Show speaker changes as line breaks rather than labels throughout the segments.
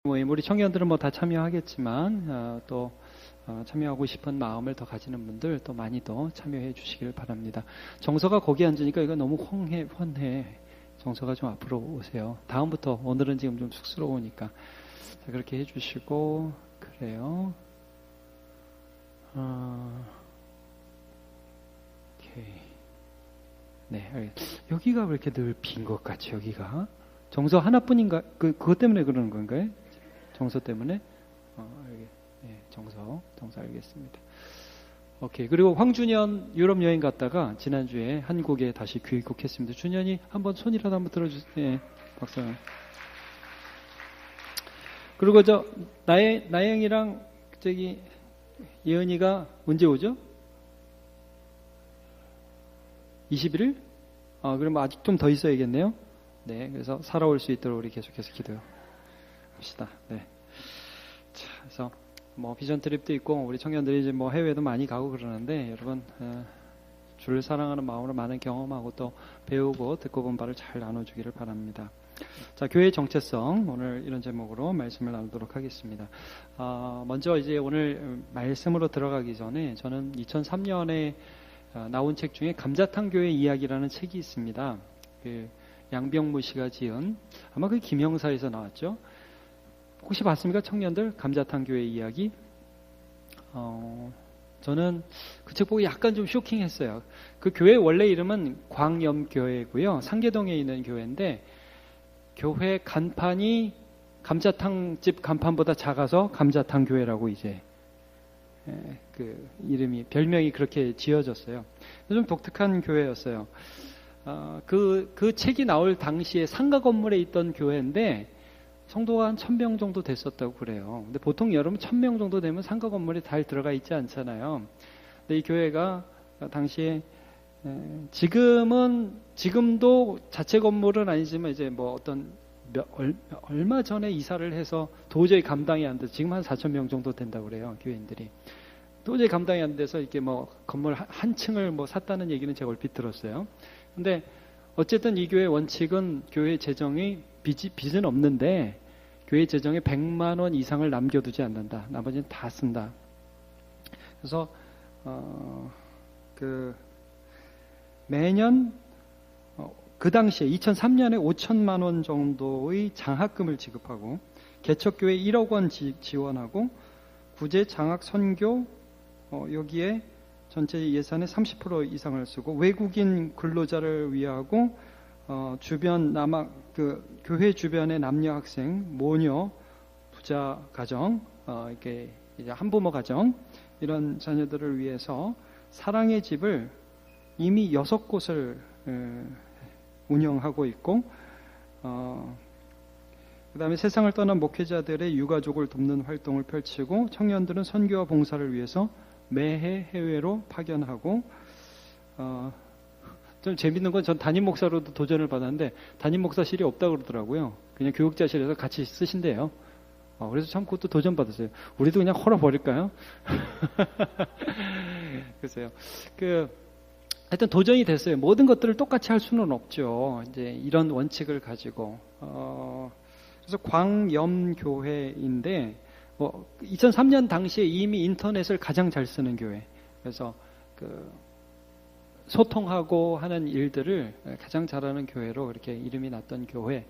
모임, 우리 청년들은 뭐 다 참여하겠지만 또 참여하고 싶은 마음을 더 가지는 분들 또 많이 더 참여해 주시길 바랍니다. 정서가 거기 앉으니까 이거 너무 훤해. 정서가 좀 앞으로 오세요. 다음부터, 오늘은 지금 좀 쑥스러우니까. 자, 그렇게 해주시고. 그래요. 오케이. 네, 여기가 왜 이렇게 늘 빈 것 같지, 여기가? 정서 하나뿐인가? 그것 때문에 그러는 건가요? 정서 때문에? 정서 알겠습니다. 오케이. 그리고 황준현 유럽 여행 갔다가 지난주에 한국에 다시 귀국했습니다. 준현이 한번 손이라도 한번 들어주세요. 네, 박수. 그리고 나영이랑 예은이가 언제 오죠? 21일? 그럼 아직 좀 더 있어야겠네요. 네, 그래서 살아올 수 있도록 우리 계속해서 기도합시다. 네. 자, 그래서 비전 트립도 있고 우리 청년들이 이제 해외도 많이 가고 그러는데 여러분 주를 사랑하는 마음으로 많은 경험하고 또 배우고 듣고 본 바를 잘 나눠주기를 바랍니다. 자, 교회의 정체성, 오늘 이런 제목으로 말씀을 나누도록 하겠습니다. 먼저 이제 오늘 말씀으로 들어가기 전에 저는 2003년에 나온 책 중에 감자탕 교회 이야기라는 책이 있습니다. 양병무 씨가 지은, 아마 그 김영사에서 나왔죠. 혹시 봤습니까? 청년들 감자탕 교회 이야기. 저는 그 책 보고 약간 좀 쇼킹했어요. 그 교회 원래 이름은 광염교회고요. 상계동에 있는 교회인데 교회 간판이 감자탕집 간판보다 작아서 감자탕 교회라고 이제 그 이름이, 별명이 그렇게 지어졌어요. 좀 독특한 교회였어요. 그 책이 나올 당시에 상가 건물에 있던 교회인데 성도가 한 1000명 정도 됐었다고 그래요. 근데 보통 여러분 1000명 정도 되면 상가 건물에 잘 들어가 있지 않잖아요. 근데 이 교회가 당시에 지금도 자체 건물은 아니지만 이제 얼마 전에 이사를 해서 도저히 감당이 안 돼서 지금 한 4000명 정도 된다고 그래요. 교회인들이. 도저히 감당이 안 돼서 이렇게 건물 한 층을 샀다는 얘기는 제가 얼핏 들었어요. 근데 어쨌든 이 교회 원칙은 교회 재정이 빚은 없는데 교회 재정에 100만 원 이상을 남겨두지 않는다. 나머지는 다 쓴다. 그래서 매년 그 당시에 2003년에 5천만 원 정도의 장학금을 지급하고 개척교회 1억 원 지원하고 구제 장학 선교 여기에 전체 예산의 30% 이상을 쓰고 외국인 근로자를 위하고 주변 교회 주변의 남녀 학생, 모녀, 부자 가정, 이렇게 이제 한부모 가정 이런 자녀들을 위해서 사랑의 집을 이미 6곳을 운영하고 있고, 그다음에 세상을 떠난 목회자들의 유가족을 돕는 활동을 펼치고 청년들은 선교와 봉사를 위해서 매해 해외로 파견하고, 좀 재밌는 건 전 담임 목사로도 도전을 받았는데 담임 목사실이 없다고 그러더라고요. 그냥 교육자실에서 같이 쓰신대요. 그래서 참 그것도 도전 받았어요. 우리도 그냥 헐어버릴까요? 글쎄요. 하여튼 도전이 됐어요. 모든 것들을 똑같이 할 수는 없죠. 이제 이런 원칙을 가지고. 그래서 광염교회인데 2003년 당시에 이미 인터넷을 가장 잘 쓰는 교회. 그래서 소통하고 하는 일들을 가장 잘하는 교회로 이렇게 이름이 났던 교회.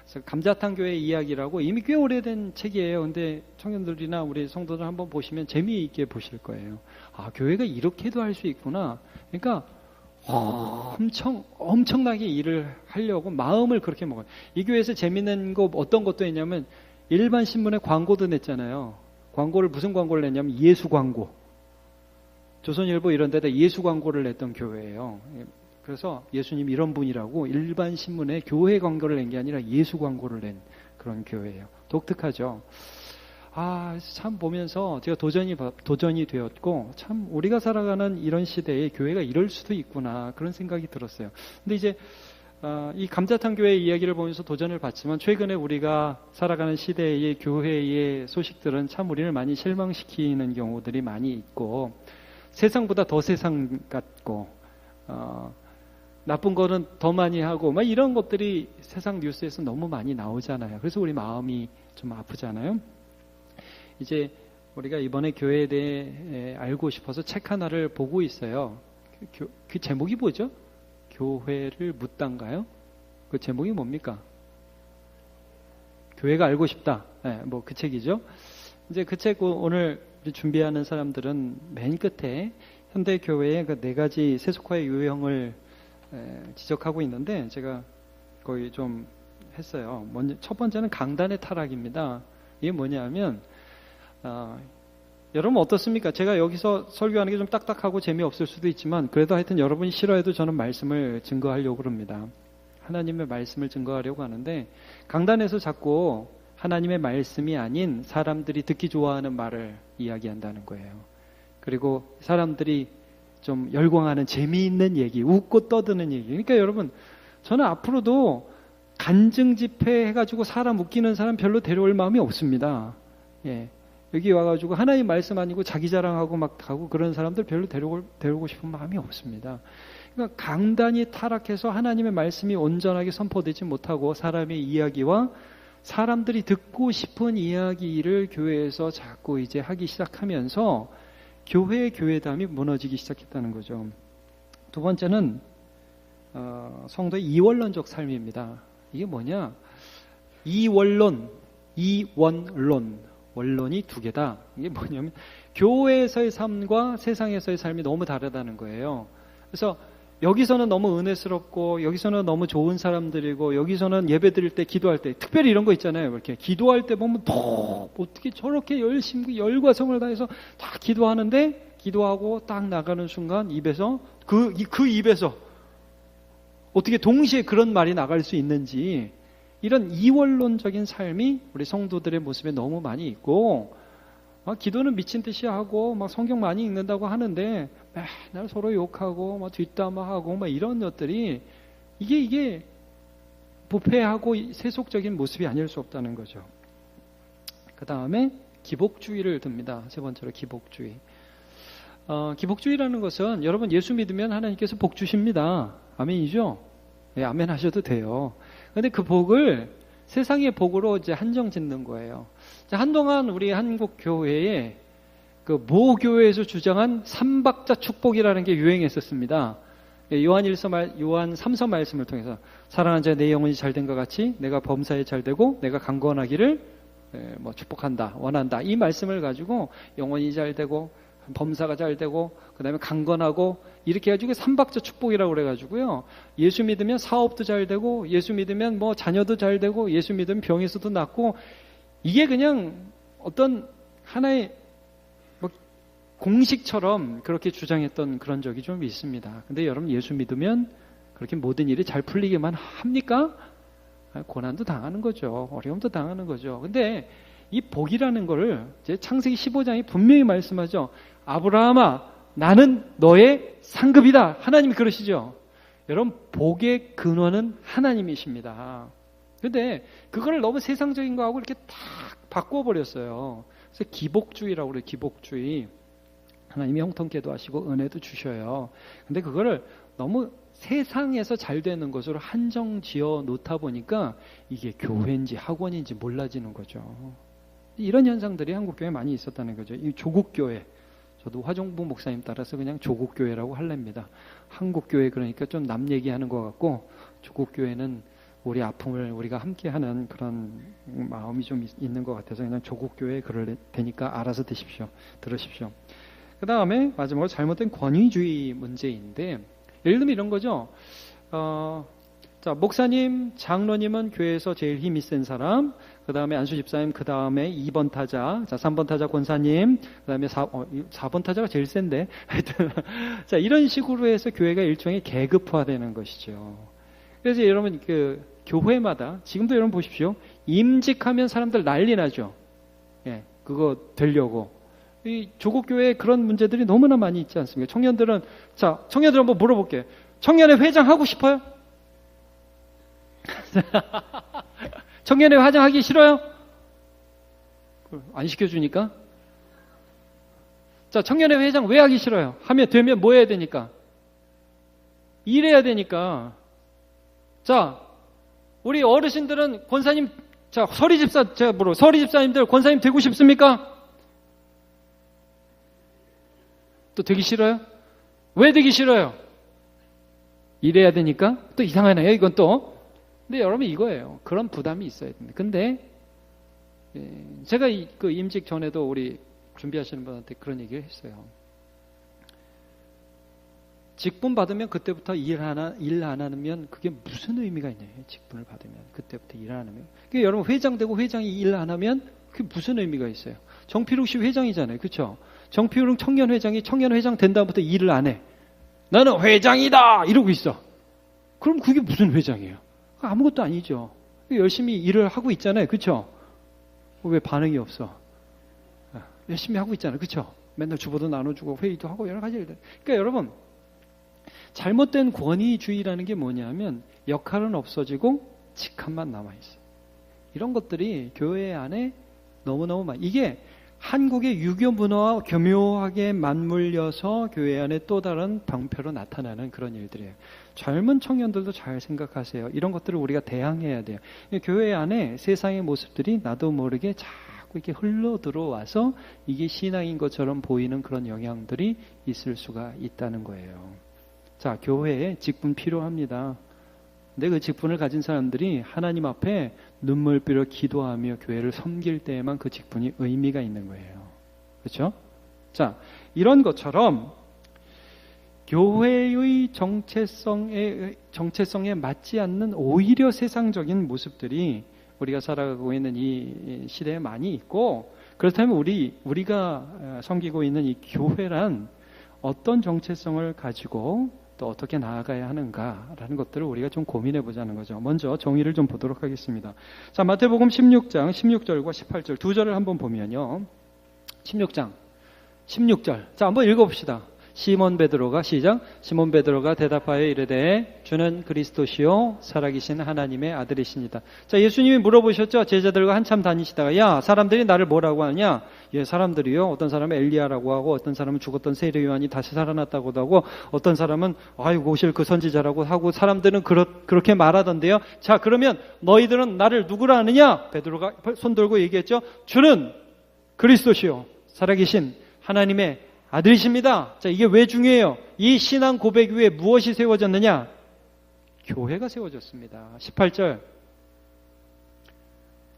그래서 감자탕 교회 이야기라고 이미 꽤 오래된 책이에요. 근데 청년들이나 우리 성도들 한번 보시면 재미있게 보실 거예요. 교회가 이렇게도 할 수 있구나. 그러니까 엄청나게 일을 하려고 마음을 그렇게 먹어요. 이 교회에서 재밌는 거 어떤 것도 했냐면 일반 신문에 광고도 냈잖아요. 무슨 광고를 냈냐면 예수 광고. 조선일보 이런 데다 예수 광고를 냈던 교회예요. 그래서 예수님 이런 분이라고 일반 신문에 교회 광고를 낸 게 아니라 예수 광고를 낸 그런 교회예요. 독특하죠. 참 보면서 제가 도전이 되었고, 참 우리가 살아가는 이런 시대에 교회가 이럴 수도 있구나 그런 생각이 들었어요. 근데 이제 이 감자탕 교회 이야기를 보면서 도전을 받지만 최근에 우리가 살아가는 시대의 교회의 소식들은 참 우리를 많이 실망시키는 경우들이 많이 있고, 세상보다 더 세상 같고 나쁜 거는 더 많이 하고 막 이런 것들이 세상 뉴스에서 너무 많이 나오잖아요. 그래서 우리 마음이 좀 아프잖아요. 이제 우리가 이번에 교회에 대해 알고 싶어서 책 하나를 보고 있어요. 그 제목이 뭐죠? 교회를 묻단가요? 그 제목이 뭡니까? 교회가 알고 싶다. 네, 뭐 그 책이죠. 이제 그 책 오늘 준비하는 사람들은 맨 끝에 현대 교회의 그 4가지 세속화의 유형을 지적하고 있는데 제가 거의 좀 했어요. 먼저 첫 번째는 강단의 타락입니다. 이게 뭐냐면 여러분 어떻습니까? 제가 여기서 설교하는 게 좀 딱딱하고 재미없을 수도 있지만 그래도 하여튼 여러분이 싫어해도 저는 말씀을 증거하려고 합니다. 하나님의 말씀을 증거하려고 하는데 강단에서 자꾸 하나님의 말씀이 아닌 사람들이 듣기 좋아하는 말을 이야기한다는 거예요. 그리고 사람들이 좀 열광하는 재미있는 얘기, 웃고 떠드는 얘기. 그러니까 여러분 저는 앞으로도 간증 집회 해가지고 사람 웃기는 사람 별로 데려올 마음이 없습니다. 예. 여기 와가지고 하나님 말씀 아니고 자기 자랑하고 막 하고 그런 사람들 별로 데려오고 싶은 마음이 없습니다. 그러니까 강단이 타락해서 하나님의 말씀이 온전하게 선포되지 못하고 사람의 이야기와 사람들이 듣고 싶은 이야기를 교회에서 자꾸 이제 하기 시작하면서 교회의 교회담이 무너지기 시작했다는 거죠. 두 번째는 성도의 이원론적 삶입니다. 이게 뭐냐? 이원론, 원론이 2개다. 이게 뭐냐면 교회에서의 삶과 세상에서의 삶이 너무 다르다는 거예요. 그래서 여기서는 너무 은혜스럽고 여기서는 너무 좋은 사람들이고 여기서는 예배 드릴 때 기도할 때 특별히 이런 거 있잖아요. 이렇게 기도할 때 보면 더 어떻게 저렇게 열심히 열과 성을 다해서 다 기도하는데 기도하고 딱 나가는 순간 입에서 그 입에서 어떻게 동시에 그런 말이 나갈 수 있는지 이런 이원론적인 삶이 우리 성도들의 모습에 너무 많이 있고 기도는 미친 듯이 하고 막 성경 많이 읽는다고 하는데 맨날 서로 욕하고 막 뒷담화하고 막 이런 것들이 이게 부패하고 세속적인 모습이 아닐 수 없다는 거죠. 그 다음에 기복주의를 듭니다. 세 번째로 기복주의. 기복주의라는 것은 여러분 예수 믿으면 하나님께서 복 주십니다. 아멘이죠? 네, 아멘 하셔도 돼요. 그런데 그 복을 세상의 복으로 이제 한정 짓는 거예요. 한동안 우리 한국 교회에 그 모 교회에서 주장한 삼박자 축복이라는 게 유행했었습니다. 요한 3서 말씀을 통해서 사랑하는 자 내 영혼이 잘된 것 같이 내가 범사에 잘되고 내가 강건하기를 축복한다, 원한다. 이 말씀을 가지고 영혼이 잘되고 범사가 잘되고 그 다음에 강건하고 이렇게 해가지고 삼박자 축복이라고 그래가지고요. 예수 믿으면 사업도 잘되고 예수 믿으면 자녀도 잘되고 예수 믿으면 병에서도 낫고 이게 그냥 어떤 하나의 공식처럼 그렇게 주장했던 그런 적이 좀 있습니다. 근데 여러분 예수 믿으면 그렇게 모든 일이 잘 풀리게만 합니까? 고난도 당하는 거죠. 어려움도 당하는 거죠. 근데 이 복이라는 거를 이제 창세기 15장이 분명히 말씀하죠. 아브라함아, 나는 너의 상급이다. 하나님이 그러시죠. 여러분, 복의 근원은 하나님이십니다. 근데 그걸 너무 세상적인 거하고 이렇게 탁 바꿔버렸어요. 그래서 기복주의라고 그래요. 기복주의. 하나님이 형통케도 하시고 은혜도 주셔요. 근데 그거를 너무 세상에서 잘 되는 것으로 한정 지어 놓다 보니까 이게 교회인지 학원인지 몰라지는 거죠. 이런 현상들이 한국교회에 많이 있었다는 거죠. 이 조국교회. 저도 화종부 목사님 따라서 그냥 조국교회라고 할랍니다. 한국교회 그러니까 좀 남 얘기하는 것 같고 조국교회는 우리 아픔을 우리가 함께하는 그런 마음이 좀 있는 것 같아서 그냥 조국교회 그럴 테니까 알아서 들으십시오. 그 다음에 마지막으로 잘못된 권위주의 문제인데 예를 들면 이런 거죠. 자, 목사님, 장로님은 교회에서 제일 힘이 센 사람, 그 다음에 안수 집사님, 그 다음에 2번 타자, 자, 3번 타자 권사님, 그 다음에 4번 타자가 제일 센데. 하여튼, 자, 이런 식으로 해서 교회가 일종의 계급화되는 것이죠. 그래서 여러분, 교회마다, 지금도 여러분 보십시오. 임직하면 사람들 난리 나죠. 예, 그거 되려고. 이 조국교회에 그런 문제들이 너무나 많이 있지 않습니까? 청년들 한번 물어볼게요. 청년회 회장 하고 싶어요? 청년회 회장 하기 싫어요? 안 시켜주니까? 자, 청년회 회장 왜 하기 싫어요? 되면 뭐 해야 되니까? 일해야 되니까. 자, 우리 어르신들은 권사님, 자, 서리 집사님들 권사님 되고 싶습니까? 또 되기 싫어요? 왜 되기 싫어요? 일해야 되니까? 또 이상하네요, 이건 또. 근데 여러분 이거예요. 그런 부담이 있어야 됩니다. 근데 제가 그 임직 전에도 우리 준비하시는 분한테 그런 얘기를 했어요. 직분 받으면 그때부터 일 안 하면 그게 무슨 의미가 있냐. 직분을 받으면 그때부터 일 안 하면. 그러니까 여러분 회장 되고 회장이 일 안 하면 그게 무슨 의미가 있어요. 정필욱 씨 회장이잖아요. 그렇죠? 정필욱 청년회장이 청년회장 된 다음부터 일을 안 해. 나는 회장이다 이러고 있어. 그럼 그게 무슨 회장이에요? 아무것도 아니죠. 열심히 일을 하고 있잖아요. 그렇죠? 왜 반응이 없어? 열심히 하고 있잖아요. 그렇죠? 맨날 주보도 나눠주고 회의도 하고 여러 가지 일들. 그러니까 여러분 잘못된 권위주의라는 게 뭐냐면 역할은 없어지고 직함만 남아있어요. 이런 것들이 교회 안에 너무너무 많아요. 이게 한국의 유교 문화와 교묘하게 맞물려서 교회 안에 또 다른 방패로 나타나는 그런 일들이에요. 젊은 청년들도 잘 생각하세요. 이런 것들을 우리가 대항해야 돼요. 교회 안에 세상의 모습들이 나도 모르게 자꾸 이렇게 흘러 들어와서 이게 신앙인 것처럼 보이는 그런 영향들이 있을 수가 있다는 거예요. 자, 교회에 직분 필요합니다. 근데 그 직분을 가진 사람들이 하나님 앞에 눈물비로 기도하며 교회를 섬길 때에만 그 직분이 의미가 있는 거예요. 그렇죠? 자, 이런 것처럼 교회의 정체성에 맞지 않는 오히려 세상적인 모습들이 우리가 살아가고 있는 이 시대에 많이 있고, 그렇다면 우리가 섬기고 있는 이 교회란 어떤 정체성을 가지고 또 어떻게 나아가야 하는가라는 것들을 우리가 좀 고민해 보자는 거죠. 먼저 정의를 좀 보도록 하겠습니다. 자, 마태복음 16장 16절과 18절 두 절을 한번 보면요. 16장 16절. 자, 한번 읽어봅시다. 시몬 베드로가 시작. 시몬 베드로가 대답하여 이르되 주는 그리스도시요 살아계신 하나님의 아들이십니다. 자, 예수님이 물어보셨죠. 제자들과 한참 다니시다가 야, 사람들이 나를 뭐라고 하냐? 예, 사람들이요. 어떤 사람은 엘리야라고 하고, 어떤 사람은 죽었던 세례 요한이 다시 살아났다고도 하고, 어떤 사람은 아이고 오실 그 선지자라고 하고, 사람들은 그렇게 말하던데요. 자, 그러면 너희들은 나를 누구라 하느냐? 베드로가 손 들고 얘기했죠. 주는 그리스도시요 살아계신 하나님의 아들이십니다. 자, 이게 왜 중요해요? 이 신앙 고백 위에 무엇이 세워졌느냐? 교회가 세워졌습니다. 18절.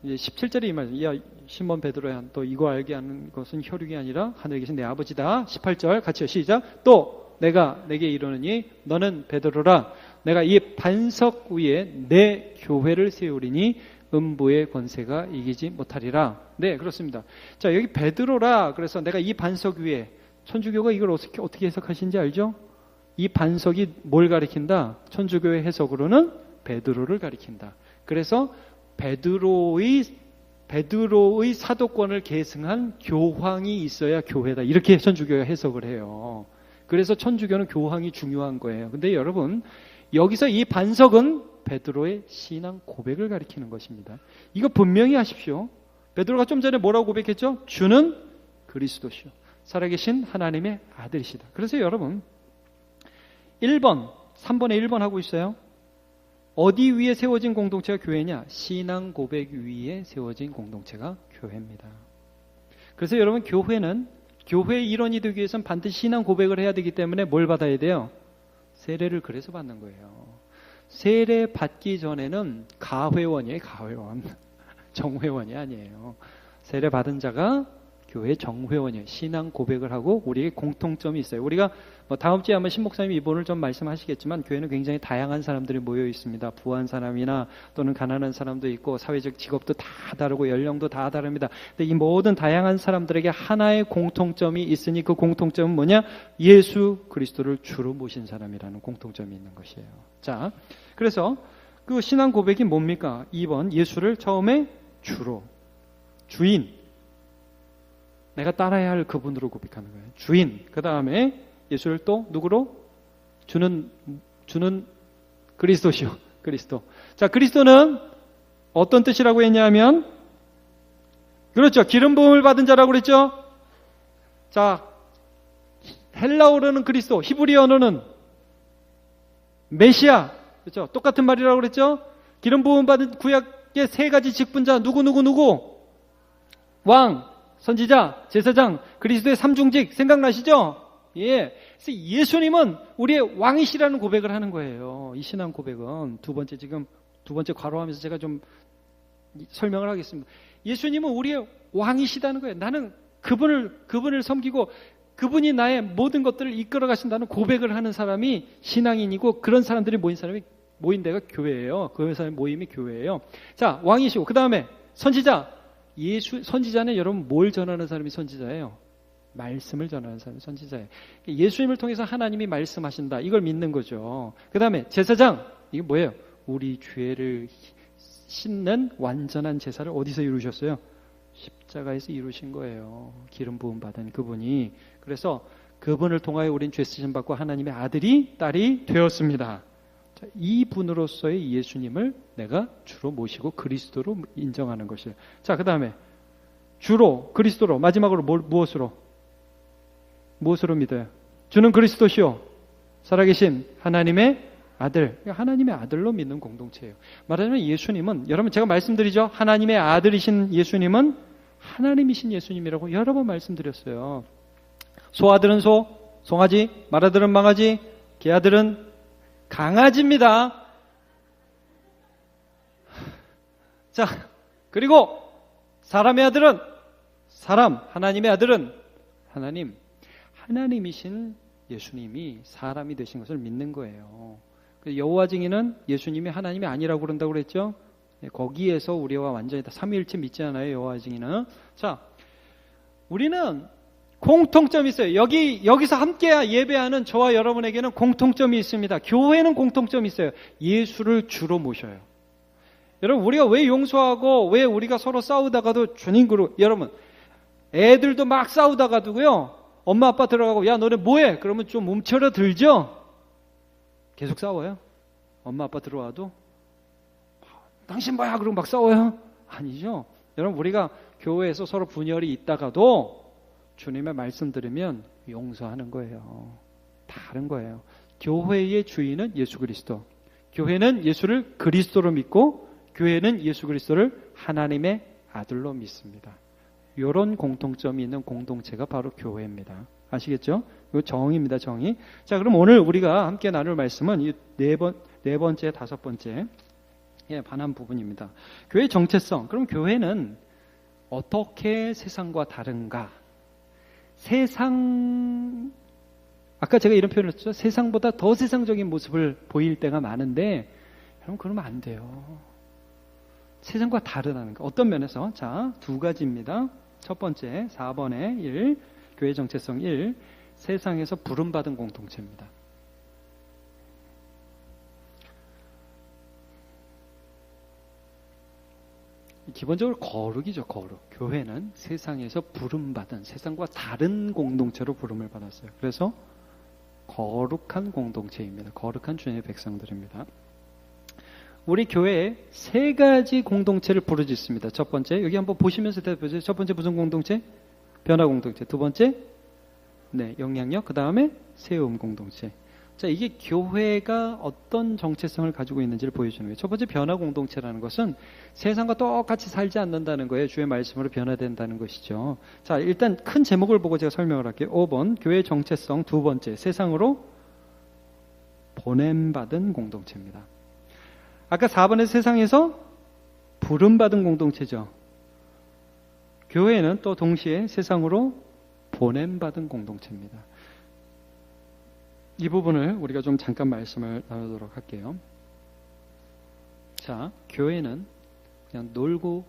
이제 17절에 이 말, 야, 시몬 베드로야, 또 이거 알게 하는 것은 혈육이 아니라 하늘에 계신 내 아버지다. 18절 같이요. 시작. 또 내가 내게 이르노니 너는 베드로라. 내가 이 반석 위에 내 교회를 세우리니 음부의 권세가 이기지 못하리라. 네, 그렇습니다. 자, 여기 베드로라. 그래서 내가 이 반석 위에, 천주교가 이걸 어떻게 해석하시는지 알죠? 이 반석이 뭘 가리킨다? 천주교의 해석으로는 베드로를 가리킨다. 그래서 베드로의 사도권을 계승한 교황이 있어야 교회다. 이렇게 천주교가 해석을 해요. 그래서 천주교는 교황이 중요한 거예요. 근데 여러분, 여기서 이 반석은 베드로의 신앙 고백을 가리키는 것입니다. 이거 분명히 하십시오. 베드로가 좀 전에 뭐라고 고백했죠? 주는 그리스도시요 살아계신 하나님의 아들이시다. 그래서 여러분 1번, 3번에 1번 하고 있어요. 어디 위에 세워진 공동체가 교회냐? 신앙 고백 위에 세워진 공동체가 교회입니다. 그래서 여러분 교회는 교회의 일원이 되기 위해서는 반드시 신앙 고백을 해야 되기 때문에 뭘 받아야 돼요? 세례를 그래서 받는 거예요. 세례 받기 전에는 가회원이에요. 가회원. 정회원이 아니에요. 세례 받은 자가 교회 정회원이에요. 신앙 고백을 하고 우리의 공통점이 있어요. 우리가 다음 주에 아마 신목사님이 이번을 좀 말씀하시겠지만 교회는 굉장히 다양한 사람들이 모여 있습니다. 부한 사람이나 또는 가난한 사람도 있고 사회적 직업도 다 다르고 연령도 다 다릅니다. 근데 이 모든 다양한 사람들에게 하나의 공통점이 있으니 그 공통점은 뭐냐? 예수 그리스도를 주로 모신 사람이라는 공통점이 있는 것이에요. 자, 그래서 그 신앙 고백이 뭡니까? 2번 예수를 처음에 주로, 주인, 내가 따라야 할 그분으로 고백하는 거예요. 주인. 그 다음에 예수를 또 누구로? 주는 그리스도시요. 그리스도. 자, 그리스도는 어떤 뜻이라고 했냐면, 그렇죠. 기름 부음을 받은 자라고 그랬죠. 자, 헬라어로는 그리스도, 히브리 언어는, 자, 그리스도는 어떤 뜻이라고 했냐면, 그렇죠. 기름 부음을 받은 자라고 그랬죠. 자, 헬라어로는 그리스도, 히브리 언어는, 자, 그리스도는 어떤 뜻이라고 했냐면, 그렇죠. 기름 부음을 받은 자라고 그랬죠. 자, 헬라어로는 그리스도, 히브리 언어는, 메시아. 그렇죠? 똑같은 말이라고 그랬죠? 기름 부음 받은 구약의 세 가지 직분자 누구? 왕, 선지자, 제사장, 그리스도의 삼중직 생각나시죠? 예. 그래서 예수님은 우리의 왕이시라는 고백을 하는 거예요. 이 신앙 고백은 두 번째 괄호하면서 제가 좀 설명을 하겠습니다. 예수님은 우리의 왕이시다는 거예요. 나는 그분을 섬기고 그분이 나의 모든 것들을 이끌어 가신다는 고백을 하는 사람이 신앙인이고, 그런 사람들이 모인 데가 교회예요. 그 사람의 모임이 교회예요. 자, 왕이시고, 그 다음에 선지자. 선지자는 여러분 뭘 전하는 사람이 선지자예요? 말씀을 전하는 사람이 선지자예요. 예수님을 통해서 하나님이 말씀하신다. 이걸 믿는 거죠. 그 다음에 제사장. 이게 뭐예요? 우리 죄를 씻는 완전한 제사를 어디서 이루셨어요? 십자가에서 이루신 거예요. 기름 부음 받은 그분이. 그래서 그분을 통하여 우린 죄 쓰심 받고 하나님의 아들이 딸이 되었습니다. 자, 이 분으로서의 예수님을 내가 주로 모시고 그리스도로 인정하는 것이에요. 자, 그 다음에 주로 그리스도로, 마지막으로 무엇으로 믿어요? 주는 그리스도시요 살아계신 하나님의 아들. 하나님의 아들로 믿는 공동체예요. 말하자면 예수님은, 여러분 제가 말씀드리죠. 하나님의 아들이신 예수님은 하나님이신 예수님이라고 여러 번 말씀드렸어요. 소아들은 송아지, 말아들은 망아지, 개아들은 강아지입니다. 자, 그리고 사람의 아들은 하나님의 아들은 하나님이신 예수님이 사람이 되신 것을 믿는 거예요. 여호와 증인은 예수님이 하나님이 아니라고 그런다고 그랬죠. 거기에서 우리와 완전히 다 삼위일체 믿지 않아요, 여호와 증인은. 자, 우리는 공통점이 있어요. 여기서 함께 예배하는 저와 여러분에게는 공통점이 있습니다. 교회는 공통점이 있어요. 예수를 주로 모셔요. 여러분, 우리가 왜 용서하고 왜 우리가 서로 싸우다가도 주님 그룹, 여러분 애들도 막 싸우다가도요, 엄마 아빠 들어가고 야 너네 뭐해? 그러면 좀 움츠러들죠? 계속 싸워요? 엄마 아빠 들어와도 당신 뭐야? 그러고 막 싸워요? 아니죠. 여러분, 우리가 교회에서 서로 분열이 있다가도 주님의 말씀 들으면 용서하는 거예요. 다른 거예요. 교회의 주인은 예수 그리스도. 교회는 예수를 그리스도로 믿고 교회는 예수 그리스도를 하나님의 아들로 믿습니다. 이런 공통점이 있는 공동체가 바로 교회입니다. 아시겠죠? 이거 정의입니다, 정의. 자, 그럼 오늘 우리가 함께 나눌 말씀은 이 네 번째, 다섯 번째 반한 부분입니다. 교회의 정체성. 그럼 교회는 어떻게 세상과 다른가? 아까 제가 이런 표현을 했죠. 세상보다 더 세상적인 모습을 보일 때가 많은데, 여러분 그러면 안 돼요. 세상과 다르다는 거. 어떤 면에서? 자, 두 가지입니다. 첫 번째, 4번에 1, 교회 정체성 1, 세상에서 부름받은 공동체입니다. 기본적으로 거룩이죠, 거룩. 교회는 세상에서 부름받은, 세상과 다른 공동체로 부름을 받았어요. 그래서 거룩한 공동체입니다. 거룩한 주님의 백성들입니다. 우리 교회에 세 가지 공동체를 부르짖습니다. 첫 번째, 여기 한번 보시면서 대답해주세요. 첫 번째 무슨 공동체? 변화 공동체. 두 번째, 영향력. 그 다음에 세움 공동체. 자, 이게 교회가 어떤 정체성을 가지고 있는지를 보여주는 거예요. 첫 번째, 변화 공동체라는 것은 세상과 똑같이 살지 않는다는 거예요. 주의 말씀으로 변화된다는 것이죠. 자, 일단 큰 제목을 보고 제가 설명을 할게요. 5번, 교회의 정체성. 두 번째, 세상으로 보냄받은 공동체입니다. 아까 4번의 세상에서 부름받은 공동체죠. 교회는 또 동시에 세상으로 보냄받은 공동체입니다. 이 부분을 우리가 좀 잠깐 말씀을 나누도록 할게요. 자, 교회는 그냥 놀고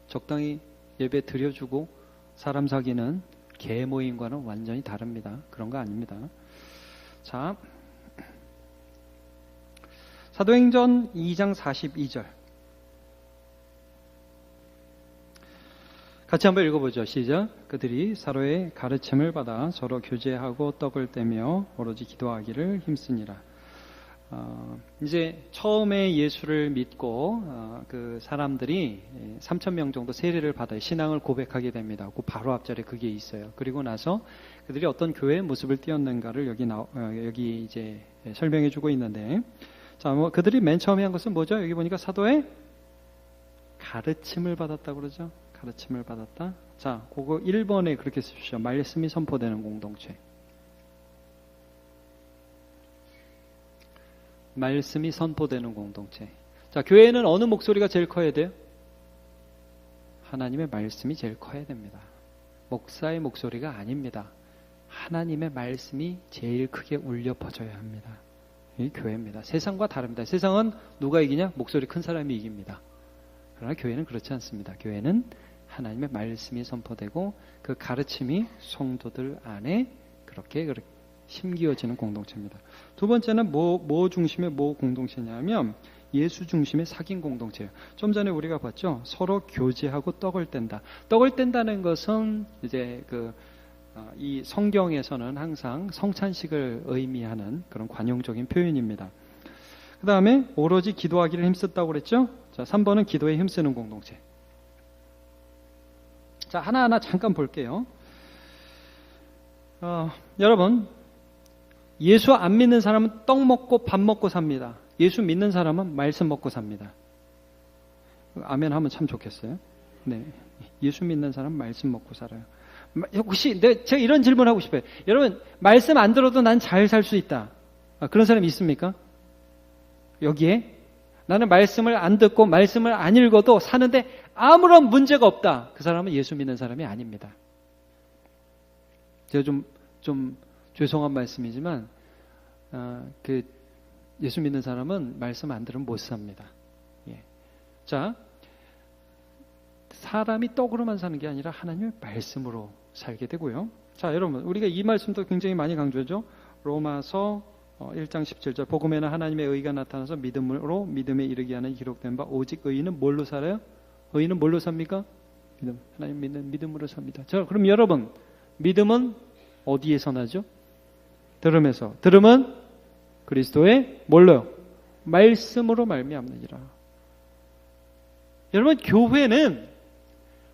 적당히 예배 드려주고 사람 사귀는 개 모임과는 완전히 다릅니다. 그런 거 아닙니다. 자, 사도행전 2장 42절 같이 한번 읽어보죠. 시작. 그들이 서로의 가르침을 받아 서로 교제하고 떡을 떼며 오로지 기도하기를 힘쓰니라. 이제 처음에 예수를 믿고 그 사람들이 3,000명 정도 세례를 받아요. 신앙을 고백하게 됩니다. 그 바로 앞자리에 그게 있어요. 그리고 나서 그들이 어떤 교회의 모습을 띄었는가를 여기 이제 설명해주고 있는데, 자, 뭐 그들이 맨 처음에 한 것은 뭐죠? 여기 보니까 사도의 가르침을 받았다 그러죠. 가르침을 받았다. 자, 그거 1번에 그렇게 쓰십시오. 말씀이 선포되는 공동체. 말씀이 선포되는 공동체. 자, 교회는 어느 목소리가 제일 커야 돼요? 하나님의 말씀이 제일 커야 됩니다. 목사의 목소리가 아닙니다. 하나님의 말씀이 제일 크게 울려 퍼져야 합니다. 이 교회입니다. 세상과 다릅니다. 세상은 누가 이기냐? 목소리 큰 사람이 이깁니다. 그러나 교회는 그렇지 않습니다. 교회는 하나님의 말씀이 선포되고 그 가르침이 성도들 안에 그렇게 심기어지는 공동체입니다. 두 번째는 뭐 중심의 뭐 공동체냐면 예수 중심의 사귐 공동체예요. 좀 전에 우리가 봤죠. 서로 교제하고 떡을 뗀다. 떡을 뗀다는 것은 이제 이 성경에서는 항상 성찬식을 의미하는 그런 관용적인 표현입니다. 그 다음에 오로지 기도하기를 힘썼다고 그랬죠. 자, 3번은 기도에 힘쓰는 공동체. 자, 하나하나 잠깐 볼게요. 여러분, 예수 안 믿는 사람은 떡 먹고 밥 먹고 삽니다. 예수 믿는 사람은 말씀 먹고 삽니다. 아멘 하면 참 좋겠어요. 네, 예수 믿는 사람은 말씀 먹고 살아요. 혹시 제가 이런 질문하고 싶어요. 여러분, 말씀 안 들어도 난 잘 살 수 있다. 그런 사람 있습니까? 여기에 나는 말씀을 안 듣고 말씀을 안 읽어도 사는데 아무런 문제가 없다. 그 사람은 예수 믿는 사람이 아닙니다. 제가 좀 죄송한 말씀이지만 예수 믿는 사람은 말씀 안 들으면 못 삽니다. 예. 자, 사람이 떡으로만 사는 게 아니라 하나님의 말씀으로 살게 되고요. 자, 여러분, 우리가 이 말씀도 굉장히 많이 강조하죠. 로마서 1장 17절 복음에는 하나님의 의가 나타나서 믿음으로 믿음에 이르게 하는 기록된 바 오직 의인은 뭘로 살아요? 의인은 뭘로 삽니까? 믿음. 하나님 믿는 믿음으로 삽니다. 자, 그럼 여러분, 믿음은 어디에서 나죠? 들음에서. 들음은 그리스도의 뭘로요? 말씀으로 말미암느니라. 여러분, 교회는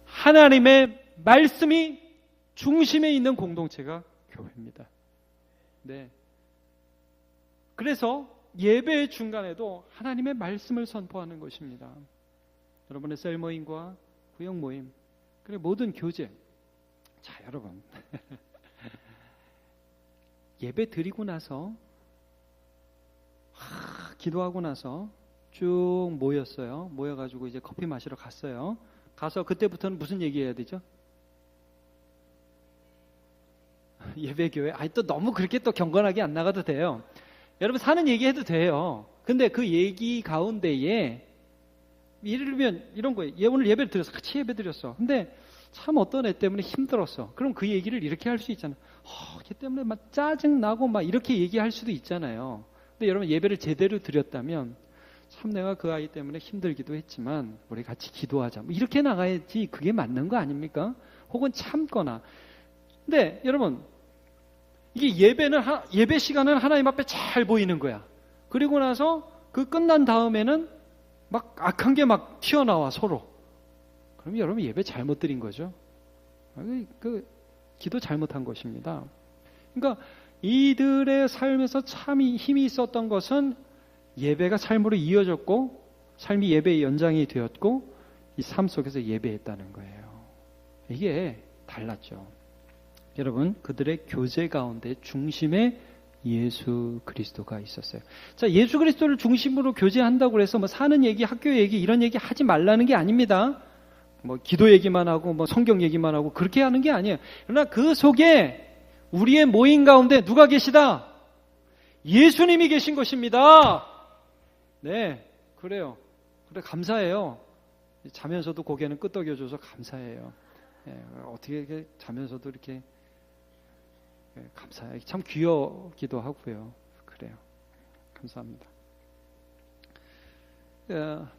하나님의 말씀이 중심에 있는 공동체가 교회입니다. 네. 그래서 예배의 중간에도 하나님의 말씀을 선포하는 것입니다. 여러분의 셀 모임과 구역 모임, 그리고 모든 교제. 자, 여러분. 예배 드리고 나서 기도하고 나서 쭉 모였어요. 모여가지고 이제 커피 마시러 갔어요. 가서 그때부터는 무슨 얘기해야 되죠? 예배교회. 또 너무 그렇게 또 경건하게 안 나가도 돼요. 여러분, 사는 얘기 해도 돼요. 근데 그 얘기 가운데에 예를 들면 이런 거예요. 오늘 예배를 드렸어. 같이 예배 드렸어. 근데 참 어떤 애 때문에 힘들었어. 그럼 그 얘기를 이렇게 할 수 있잖아요. 걔 때문에 막 짜증나고 막 이렇게 얘기할 수도 있잖아요. 근데 여러분, 예배를 제대로 드렸다면 참 내가 그 아이 때문에 힘들기도 했지만 우리 같이 기도하자. 뭐 이렇게 나가야지 그게 맞는 거 아닙니까? 혹은 참거나. 근데 여러분, 이게 예배 시간은 하나님 앞에 잘 보이는 거야. 그리고 나서 그 끝난 다음에는 막 악한 게 막 튀어나와 서로. 그럼 여러분, 예배 잘못 드린 거죠. 기도 잘못한 것입니다. 그러니까 이들의 삶에서 참 힘이 있었던 것은 예배가 삶으로 이어졌고 삶이 예배의 연장이 되었고 이 삶 속에서 예배했다는 거예요. 이게 달랐죠. 여러분, 그들의 교제 가운데 중심에 예수 그리스도가 있었어요. 자, 예수 그리스도를 중심으로 교제한다고 해서 뭐 사는 얘기, 학교 얘기 이런 얘기 하지 말라는 게 아닙니다. 뭐 기도 얘기만 하고 뭐 성경 얘기만 하고 그렇게 하는 게 아니에요. 그러나 그 속에 우리의 모임 가운데 누가 계시다? 예수님이 계신 것입니다. 네, 그래요. 그래, 감사해요. 자면서도 고개는 끄덕여줘서 감사해요. 네, 어떻게 이렇게 자면서도 이렇게 감사해요. 참 귀여기도 하고요. 그래요. 감사합니다.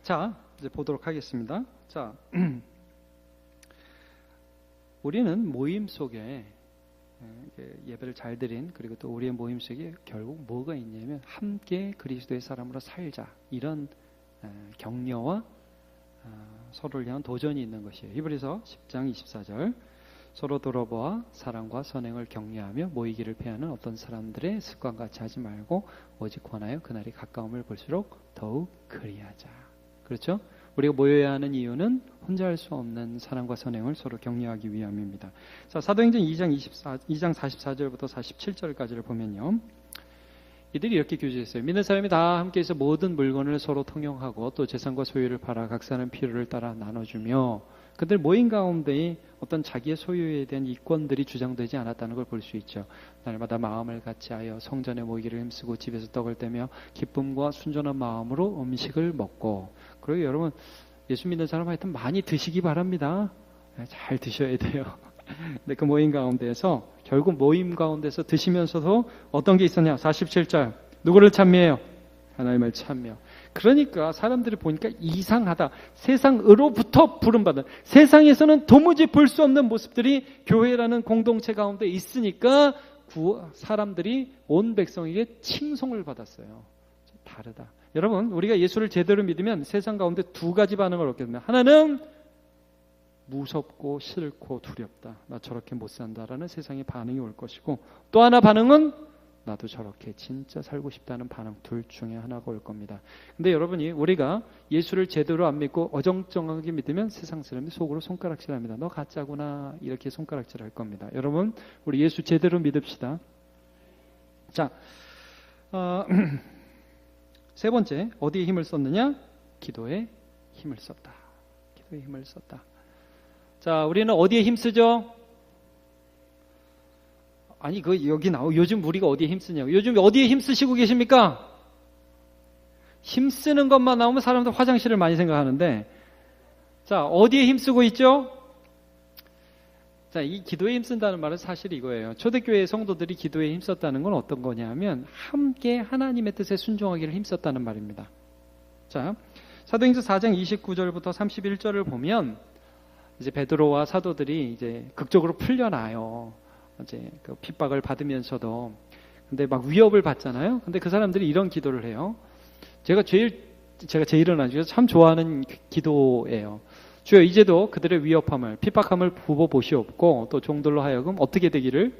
자, 이제 보도록 하겠습니다. 자, 우리는 모임 속에 예배를 잘 드린 그리고 또 우리의 모임 속에 결국 뭐가 있냐면 함께 그리스도의 사람으로 살자 이런 격려와 서로를 향한 도전이 있는 것이에요. 히브리서 10장 24절 서로 돌아보아 사랑과 선행을 격려하며 모이기를 피하는 어떤 사람들의 습관같이 하지 말고 오직 권하여 그날이 가까움을 볼수록 더욱 그리하자. 그렇죠? 우리가 모여야 하는 이유는 혼자 할 수 없는 사랑과 선행을 서로 격려하기 위함입니다. 자, 사도행전 2장 44절부터 47절까지를 보면요. 이들이 이렇게 교제했어요. 믿는 사람이 다 함께해서 모든 물건을 서로 통용하고 또 재산과 소유를 팔아 각 사람 필요를 따라 나눠주며 그들 모임 가운데 어떤 자기의 소유에 대한 이권들이 주장되지 않았다는 걸 볼 수 있죠. 날마다 마음을 같이하여 성전에 모이기를 힘쓰고 집에서 떡을 떼며 기쁨과 순전한 마음으로 음식을 먹고. 그리고 여러분 예수 믿는 사람 하여튼 많이 드시기 바랍니다. 잘 드셔야 돼요. 근데 그 모임 가운데에서 결국 모임 가운데서 드시면서도 어떤 게 있었냐? 47절 누구를 찬미해요? 하나님을 찬미해요. 그러니까 사람들이 보니까 이상하다. 세상으로부터 부름받은, 세상에서는 도무지 볼 수 없는 모습들이 교회라는 공동체 가운데 있으니까 사람들이 온 백성에게 칭송을 받았어요. 다르다. 여러분 우리가 예수를 제대로 믿으면 세상 가운데 두 가지 반응을 얻게 됩니다. 하나는 무섭고 싫고 두렵다. 나 저렇게 못 산다라는 세상의 반응이 올 것이고, 또 하나 반응은 나도 저렇게 진짜 살고 싶다는 반응, 둘 중에 하나가 올 겁니다. 근데 여러분이 우리가 예수를 제대로 안 믿고 어정쩡하게 믿으면 세상 사람이 속으로 손가락질합니다. 너 가짜구나 이렇게 손가락질할 겁니다. 여러분 우리 예수 제대로 믿읍시다. 자, 세 번째 어디에 힘을 썼느냐? 기도에 힘을 썼다. 기도에 힘을 썼다. 자, 우리는 어디에 힘쓰죠? 아니, 여기 요즘 우리가 어디에 힘쓰냐고. 요즘 어디에 힘쓰시고 계십니까? 힘쓰는 것만 나오면 사람들 화장실을 많이 생각하는데, 자, 어디에 힘쓰고 있죠? 자, 이 기도에 힘쓴다는 말은 사실 이거예요. 초대교회 성도들이 기도에 힘썼다는 건 어떤 거냐면, 함께 하나님의 뜻에 순종하기를 힘썼다는 말입니다. 자, 사도행전 4장 29절부터 31절을 보면, 이제 베드로와 사도들이 이제 극적으로 풀려나요. 이제 그 핍박을 받으면서도. 근데 막 위협을 받잖아요. 근데 그 사람들이 이런 기도를 해요. 제가 제일은 아니고 참 좋아하는 기도예요. 주여 이제도 그들의 위협함을, 핍박함을 부어 보시옵고 또 종들로 하여금 어떻게 되기를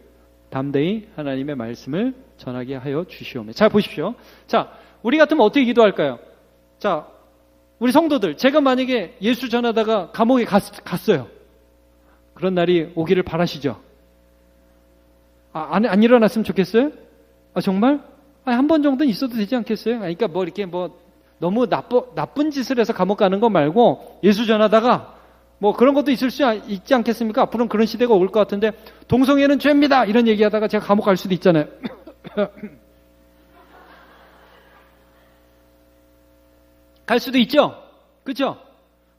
담대히 하나님의 말씀을 전하게 하여 주시오며. 자, 보십시오. 자, 우리 같으면 어떻게 기도할까요? 자, 우리 성도들, 제가 만약에 예수 전하다가 감옥에 갔어요. 그런 날이 오기를 바라시죠? 안 일어났으면 좋겠어요? 정말? 한 번 정도는 있어도 되지 않겠어요? 그러니까 이렇게 너무 나쁜 짓을 해서 감옥 가는 거 말고 예수 전하다가 그런 것도 있을 수 있지 않겠습니까? 앞으로는 그런 시대가 올 것 같은데, 동성애는 죄입니다! 이런 얘기하다가 제가 감옥 갈 수도 있잖아요. 갈 수도 있죠? 그렇죠?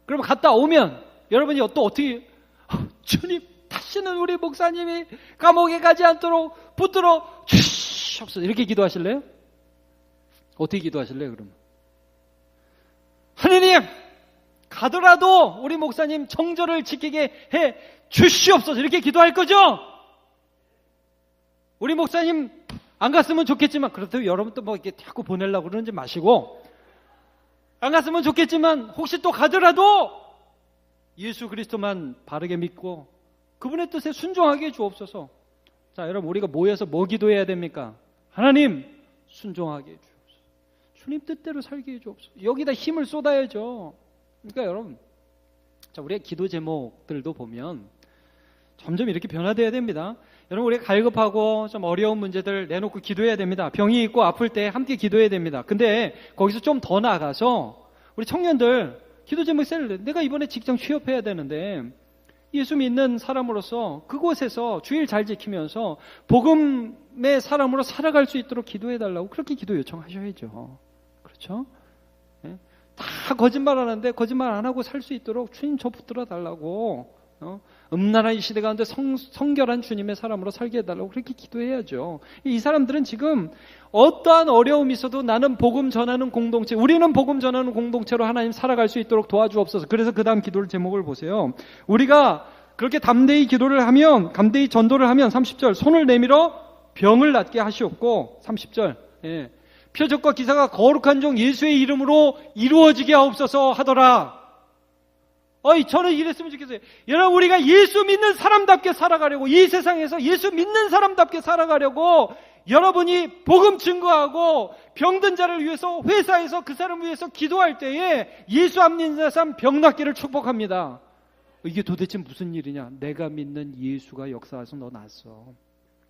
그럼 갔다 오면 여러분이 또 어떻게, 주님 다시는 우리 목사님이 감옥에 가지 않도록 붙들어 주시옵소서, 이렇게 기도하실래요? 어떻게 기도하실래요 그러면? 하느님 가더라도 우리 목사님 정절을 지키게 해 주시옵소서, 이렇게 기도할 거죠? 우리 목사님 안 갔으면 좋겠지만, 그렇다고 여러분 또 이렇게 자꾸 보내려고 그러지 마시고, 안 갔으면 좋겠지만 혹시 또 가더라도 예수 그리스도만 바르게 믿고 그분의 뜻에 순종하게 해 주옵소서. 자, 여러분 우리가 모여서 뭐 기도해야 됩니까? 하나님 순종하게 해 주옵소서. 주님 뜻대로 살게 해 주옵소서. 여기다 힘을 쏟아야죠. 그러니까 여러분, 자, 우리의 기도 제목들도 보면 점점 이렇게 변화돼야 됩니다. 여러분 우리가 갈급하고 좀 어려운 문제들 내놓고 기도해야 됩니다. 병이 있고 아플 때 함께 기도해야 됩니다. 근데 거기서 좀 더 나아가서 우리 청년들 기도 제목 세를, 내가 이번에 직장 취업해야 되는데 예수 믿는 사람으로서 그곳에서 주일 잘 지키면서 복음의 사람으로 살아갈 수 있도록 기도해달라고 그렇게 기도 요청하셔야죠. 그렇죠? 네? 다 거짓말하는데 거짓말 안 하고 살 수 있도록 주님 저 붙들어 달라고, 음란한 이 시대 가운데 성결한 주님의 사람으로 살게 해달라고 그렇게 기도해야죠. 이 사람들은 지금 어떠한 어려움이 있어도 나는 복음 전하는 공동체, 우리는 복음 전하는 공동체로 하나님 살아갈 수 있도록 도와주옵소서. 그래서 그 다음 기도를 제목을 보세요. 우리가 그렇게 담대히 기도를 하면, 담대히 전도를 하면 30절 손을 내밀어 병을 낫게 하시옵고, 30절 표적과 기사가 거룩한 종 예수의 이름으로 이루어지게 하옵소서 하더라. 저는 이랬으면 좋겠어요. 여러분, 우리가 예수 믿는 사람답게 살아가려고, 이 세상에서 예수 믿는 사람답게 살아가려고 여러분이 복음 증거하고 병든 자를 위해서 회사에서 그 사람을 위해서 기도할 때에 예수 안 믿는 사람 병 낫기를 축복합니다. 이게 도대체 무슨 일이냐? 내가 믿는 예수가 역사해서 너 낫어.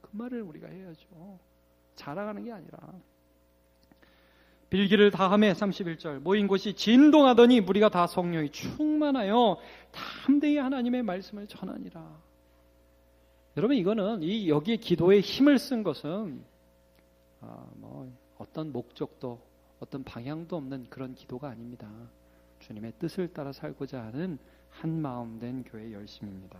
그 말을 우리가 해야죠. 자랑하는 게 아니라. 빌기를 다하매 31절 모인 곳이 진동하더니 무리가 다 성령이 충만하여 담대히 하나님의 말씀을 전하니라. 여러분, 이거는 여기에 기도에 힘을 쓴 것은 어떤 목적도 어떤 방향도 없는 그런 기도가 아닙니다. 주님의 뜻을 따라 살고자 하는 한 마음 된 교회 열심입니다.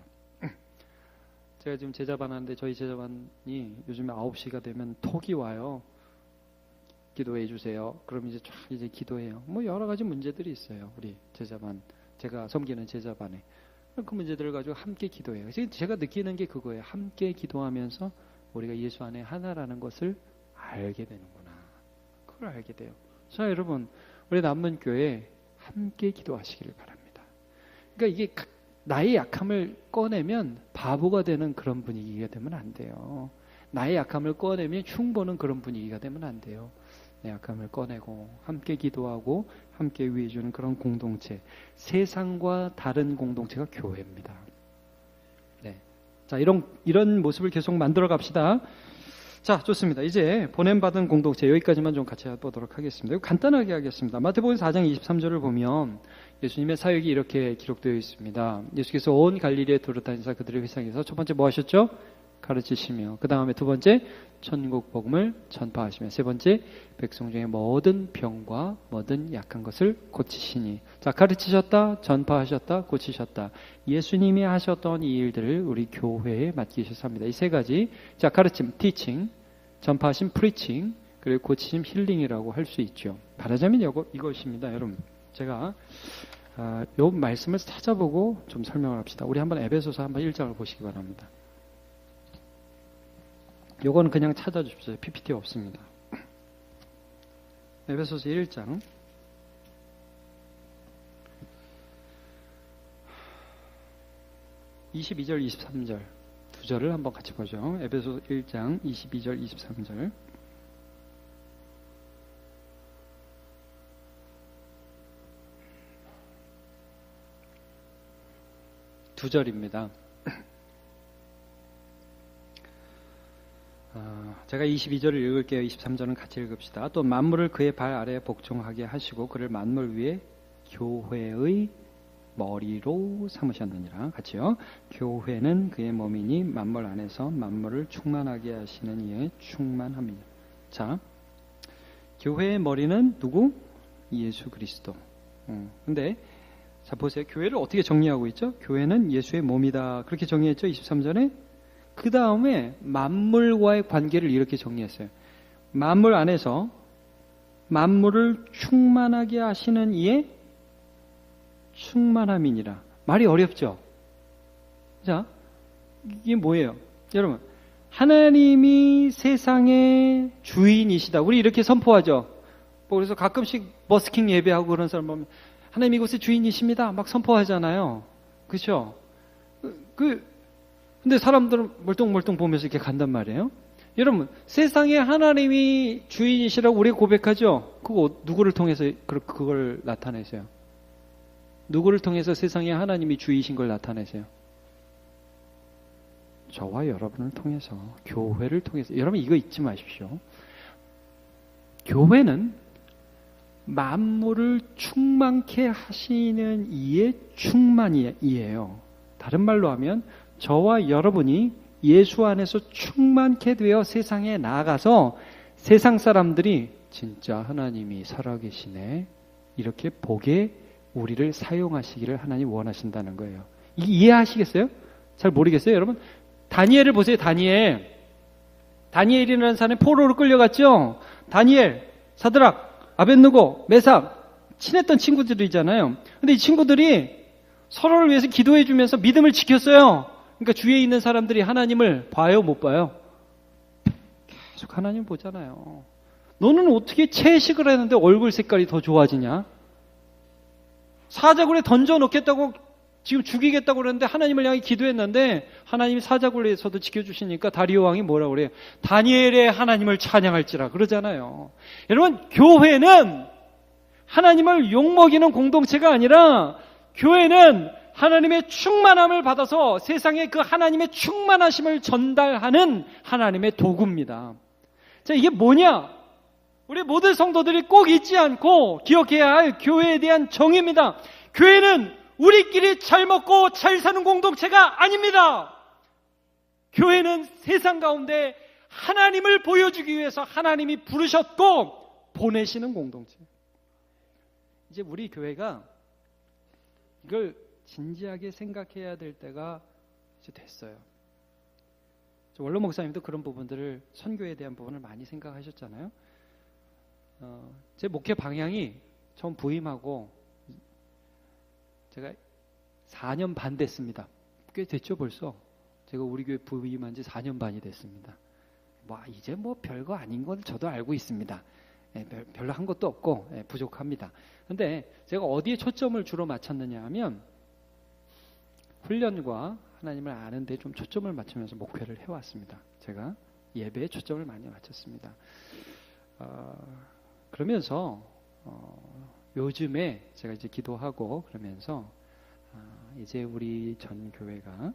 제가 지금 제자반 하는데 저희 제자반이 요즘에 9시가 되면 톡이 와요. 기도해 주세요. 그럼 이제 쫙 기도해요. 여러 가지 문제들이 있어요. 우리 제자반, 제가 섬기는 제자반에. 그 문제들을 가지고 함께 기도해요. 제가 느끼는 게 그거예요. 함께 기도하면서 우리가 예수 안에 하나라는 것을 알게 되는구나. 그걸 알게 돼요. 자, 여러분, 우리 남문 교회 함께 기도하시기를 바랍니다. 그러니까 이게 나의 약함을 꺼내면 바보가 되는 그런 분위기가 되면 안 돼요. 나의 약함을 꺼내면 흉보는 그런 분위기가 되면 안 돼요. 내 약함을 꺼내고 함께 기도하고 함께 위해주는 그런 공동체, 세상과 다른 공동체가 교회입니다. 네, 자, 이런 모습을 계속 만들어 갑시다. 자, 좋습니다. 이제 보냄받은 공동체 여기까지만 좀 같이 해보도록 하겠습니다. 이거 간단하게 하겠습니다. 마태복음 4장 23절을 보면 예수님의 사역이 이렇게 기록되어 있습니다. 예수께서 온 갈릴리에 돌아다니사 그들의 회상에서 첫 번째 뭐 하셨죠? 가르치시며, 그 다음에 두 번째 천국 복음을 전파하시며, 세 번째 백성 중에 모든 병과 모든 약한 것을 고치시니. 자, 가르치셨다, 전파하셨다, 고치셨다. 예수님이 하셨던 이 일들을 우리 교회에 맡기셔서 합니다. 이 세 가지. 자, 가르침, teaching, 전파하심, preaching, 그리고 고치심, 힐링이라고 할 수 있죠. 말하자면 이것입니다. 여러분, 제가 요 말씀을 찾아보고 좀 설명을 합시다. 우리 한번 에베소서 한번 1장을 보시기 바랍니다. 요거는 그냥 찾아주십시오. PPT 없습니다. 에베소서 1장 22절 23절 두 절을 한번 같이 보죠. 에베소서 1장 22절 23절 두 절입니다. 제가 22절을 읽을게요. 23절은 같이 읽읍시다. 또 만물을 그의 발 아래에 복종하게 하시고 그를 만물 위에 교회의 머리로 삼으셨느니라. 같이요. 교회는 그의 몸이니 만물 안에서 만물을 충만하게 하시는 이의 충만함이니라. 자, 교회의 머리는 누구? 예수 그리스도. 근데 자, 보세요. 교회를 어떻게 정리하고 있죠? 교회는 예수의 몸이다. 그렇게 정리했죠? 23절에. 그 다음에 만물과의 관계를 이렇게 정리했어요. 만물 안에서 만물을 충만하게 하시는 이의 충만함이니라. 말이 어렵죠? 자, 이게 뭐예요? 여러분, 하나님이 세상의 주인이시다. 우리 이렇게 선포하죠? 그래서 가끔씩 버스킹 예배하고 그런 사람 보면 하나님 이곳의 주인이십니다. 막 선포하잖아요. 그렇죠? 근데 사람들은 멀뚱멀뚱 보면서 이렇게 간단 말이에요. 여러분, 세상에 하나님이 주인이시라고 우리가 고백하죠? 그거 누구를 통해서 그걸 나타내세요? 누구를 통해서 세상에 하나님이 주이신 걸 나타내세요? 저와 여러분을 통해서, 교회를 통해서. 여러분 이거 잊지 마십시오. 교회는 만물을 충만케 하시는 이의 충만이에요. 다른 말로 하면 저와 여러분이 예수 안에서 충만케 되어 세상에 나아가서 세상 사람들이 진짜 하나님이 살아계시네 이렇게 보게 우리를 사용하시기를 하나님 원하신다는 거예요. 이해하시겠어요? 잘 모르겠어요, 여러분? 다니엘을 보세요. 다니엘이라는 사람이 포로로 끌려갔죠? 다니엘, 사드락, 아벳느고, 메삭 친했던 친구들이잖아요. 근데 이 친구들이 서로를 위해서 기도해 주면서 믿음을 지켰어요. 그러니까 주위에 있는 사람들이 하나님을 봐요, 못 봐요? 계속 하나님 보잖아요. 너는 어떻게 채식을 했는데 얼굴 색깔이 더 좋아지냐? 사자굴에 던져 놓겠다고 지금 죽이겠다고 그러는데 하나님을 향해 기도했는데 하나님이 사자굴에서도 지켜주시니까 다리오 왕이 뭐라고 그래요? 다니엘의 하나님을 찬양할지라 그러잖아요. 여러분, 교회는 하나님을 욕먹이는 공동체가 아니라 교회는 하나님의 충만함을 받아서 세상에 그 하나님의 충만하심을 전달하는 하나님의 도구입니다. 자, 이게 뭐냐? 우리 모든 성도들이 꼭 잊지 않고 기억해야 할 교회에 대한 정의입니다. 교회는 우리끼리 잘 먹고 잘 사는 공동체가 아닙니다. 교회는 세상 가운데 하나님을 보여주기 위해서 하나님이 부르셨고 보내시는 공동체. 이제 우리 교회가 이걸 진지하게 생각해야 될 때가 이제 됐어요. 원로 목사님도 그런 부분들을, 선교에 대한 부분을 많이 생각하셨잖아요. 제 목회 방향이 처음 부임하고 제가 4년 반 됐습니다. 꽤 됐죠 벌써. 제가 우리 교회 부임한 지 4년 반이 됐습니다. 이제 별거 아닌 건 저도 알고 있습니다. 별로 한 것도 없고 부족합니다. 근데 제가 어디에 초점을 주로 맞췄느냐 하면 훈련과 하나님을 아는 데 좀 초점을 맞추면서 목회를 해왔습니다. 제가 예배에 초점을 많이 맞췄습니다. 그러면서 요즘에 제가 이제 기도하고 그러면서 이제 우리 전 교회가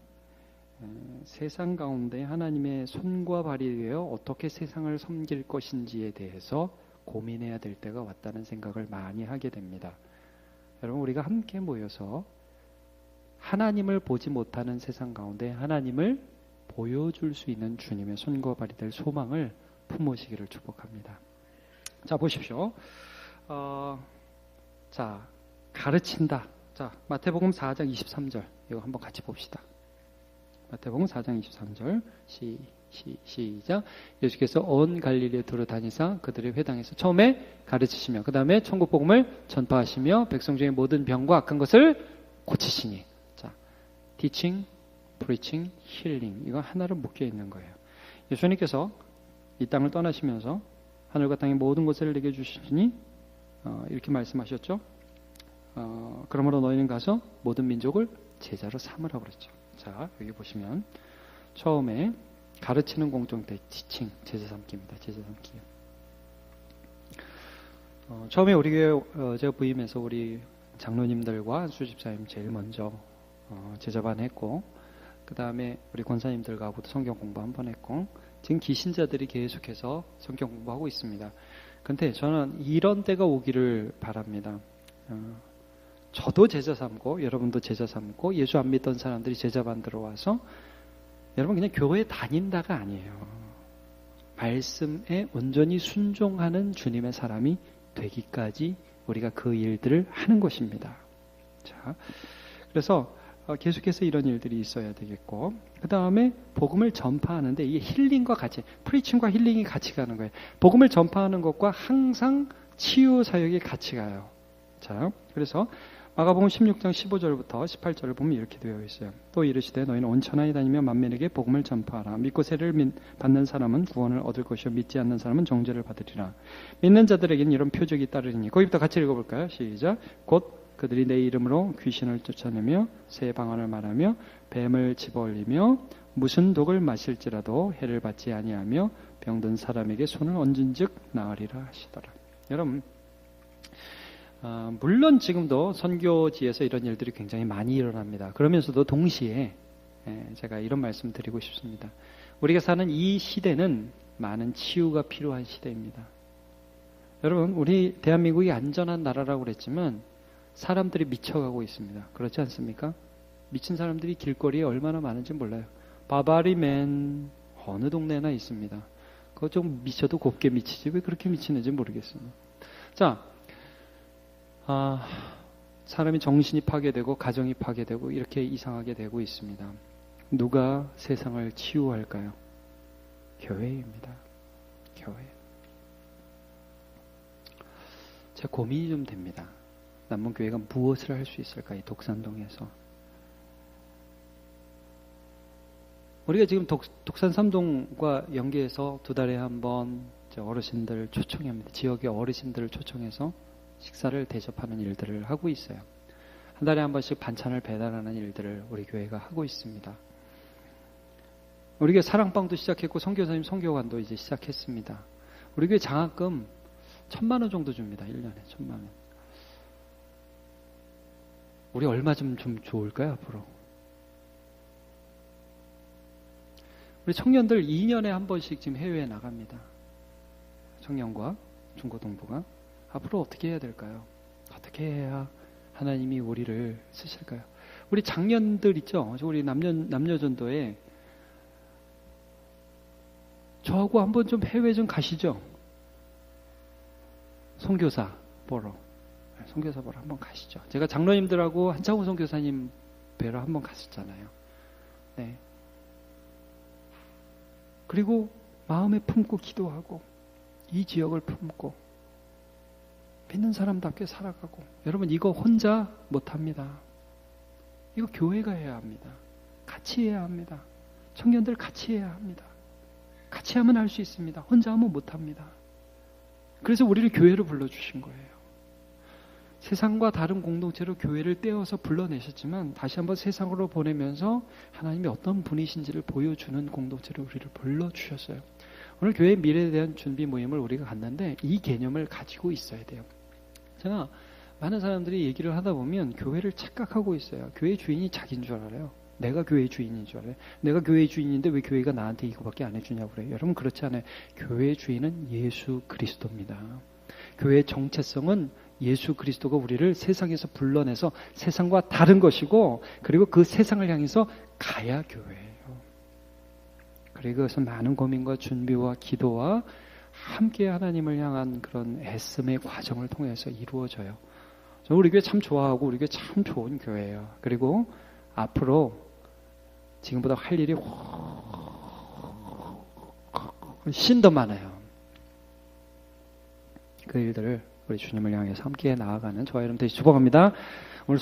세상 가운데 하나님의 손과 발이 되어 어떻게 세상을 섬길 것인지에 대해서 고민해야 될 때가 왔다는 생각을 많이 하게 됩니다. 여러분, 우리가 함께 모여서 하나님을 보지 못하는 세상 가운데 하나님을 보여줄 수 있는 주님의 손과 발이 될 소망을 품으시기를 축복합니다. 자, 보십시오. 자, 가르친다. 자, 마태복음 4장 23절 이거 한번 같이 봅시다. 마태복음 4장 23절 시작. 예수께서 온 갈릴리에 두루다니사 그들의 회당에서 처음에 가르치시며 그 다음에 천국복음을 전파하시며 백성 중에 모든 병과 악한 것을 고치시니. 자, teaching, preaching, healing 이거 하나로 묶여 있는 거예요. 예수님께서 이 땅을 떠나시면서 하늘과 땅의 모든 것을 내게 주시니 이렇게 말씀하셨죠. 그러므로 너희는 가서 모든 민족을 제자로 삼으라고 그랬죠. 자, 여기 보시면 처음에 가르치는 공동체 티칭, 제자 삼기입니다. 제자 삼기. 처음에 우리 교회 제가 부임해서 우리 장로님들과 수집사님 제일 먼저 제자반 했고, 그 다음에 우리 권사님들과도 성경 공부 한번 했고, 지금 기신자들이 계속해서 성경 공부하고 있습니다. 근데 저는 이런 때가 오기를 바랍니다. 저도 제자 삼고 여러분도 제자 삼고 예수 안 믿던 사람들이 제자반 들어와서 여러분 그냥 교회 다닌다가 아니에요. 말씀에 온전히 순종하는 주님의 사람이 되기까지 우리가 그 일들을 하는 것입니다. 자, 그래서 계속해서 이런 일들이 있어야 되겠고, 그 다음에 복음을 전파하는데 이게 힐링과 같이, 프리칭과 힐링이 같이 가는 거예요. 복음을 전파하는 것과 항상 치유 사역이 같이 가요. 자, 그래서 마가복음 16장 15절부터 18절을 보면 이렇게 되어 있어요. 또 이르시되 너희는 온 천하에 다니며 만민에게 복음을 전파하라. 믿고 세례를 받는 사람은 구원을 얻을 것이요 믿지 않는 사람은 정죄를 받으리라. 믿는 자들에게는 이런 표적이 따르리니. 거기부터 같이 읽어볼까요? 시작. 곧 그들이 내 이름으로 귀신을 쫓아내며 새 방언을 말하며 뱀을 집어올리며 무슨 독을 마실지라도 해를 받지 아니하며 병든 사람에게 손을 얹은즉 나으리라 하시더라. 여러분, 물론 지금도 선교지에서 이런 일들이 굉장히 많이 일어납니다. 그러면서도 동시에 제가 이런 말씀 드리고 싶습니다. 우리가 사는 이 시대는 많은 치유가 필요한 시대입니다. 여러분, 우리 대한민국이 안전한 나라라고 그랬지만 사람들이 미쳐가고 있습니다. 그렇지 않습니까? 미친 사람들이 길거리에 얼마나 많은지 몰라요. 바바리맨 어느 동네나 있습니다. 그거 좀 미쳐도 곱게 미치지 왜 그렇게 미치는지 모르겠습니다. 자, 사람이 정신이 파괴되고 가정이 파괴되고 이렇게 이상하게 되고 있습니다. 누가 세상을 치유할까요? 교회입니다. 교회. 제 고민이 좀 됩니다. 남문교회가 무엇을 할 수 있을까? 이 독산동에서. 우리가 지금 독산 3동과 연계해서 2달에 한 번 어르신들 초청합니다. 지역의 어르신들을 초청해서 식사를 대접하는 일들을 하고 있어요. 한 달에 한 번씩 반찬을 배달하는 일들을 우리 교회가 하고 있습니다. 우리 교회 사랑방도 시작했고 선교사님 선교관도 이제 시작했습니다. 우리 교회 장학금 1,000만 원 정도 줍니다. 1년에 1,000만 원. 우리 얼마 좀 좋을까요, 앞으로? 우리 청년들 2년에 한 번씩 지금 해외에 나갑니다. 청년과 중고등부가. 앞으로 어떻게 해야 될까요? 어떻게 해야 하나님이 우리를 쓰실까요? 우리 장년들 있죠? 우리 남녀전도에 저하고 한번 좀 해외 좀 가시죠. 선교사 보러. 선교사 보러 한번 가시죠. 제가 장로님들하고 한창호 선교사님 뵈러 한번 갔었잖아요. 네. 그리고 마음에 품고 기도하고 이 지역을 품고 믿는 사람답게 살아가고. 여러분 이거 혼자 못합니다. 이거 교회가 해야 합니다. 같이 해야 합니다. 청년들 같이 해야 합니다. 같이 하면 할 수 있습니다. 혼자 하면 못합니다. 그래서 우리를 교회로 불러주신 거예요. 세상과 다른 공동체로 교회를 떼어서 불러내셨지만 다시 한번 세상으로 보내면서 하나님이 어떤 분이신지를 보여주는 공동체로 우리를 불러주셨어요. 오늘 교회 미래에 대한 준비 모임을 우리가 갔는데 이 개념을 가지고 있어야 돼요. 제가 많은 사람들이 얘기를 하다 보면 교회를 착각하고 있어요. 교회 주인이 자기인 줄 알아요. 내가 교회 주인인 줄 알아요. 내가 교회 주인인데 왜 교회가 나한테 이거밖에 안 해주냐고 그래요. 여러분 그렇지 않아요. 교회 주인은 예수 그리스도입니다. 교회의 정체성은 예수 그리스도가 우리를 세상에서 불러내서 세상과 다른 것이고 그리고 그 세상을 향해서 가야 교회예요. 그리고 그것은 많은 고민과 준비와 기도와 함께 하나님을 향한 그런 애씀의 과정을 통해서 이루어져요. 저는 우리 교회 참 좋아하고 우리 교회 참 좋은 교회예요. 그리고 앞으로 지금보다 할 일이 훨씬 더 많아요. 그 일들을 우리 주님을 향해서 함께 나아가는 저와 여러분 되시 축복합니다.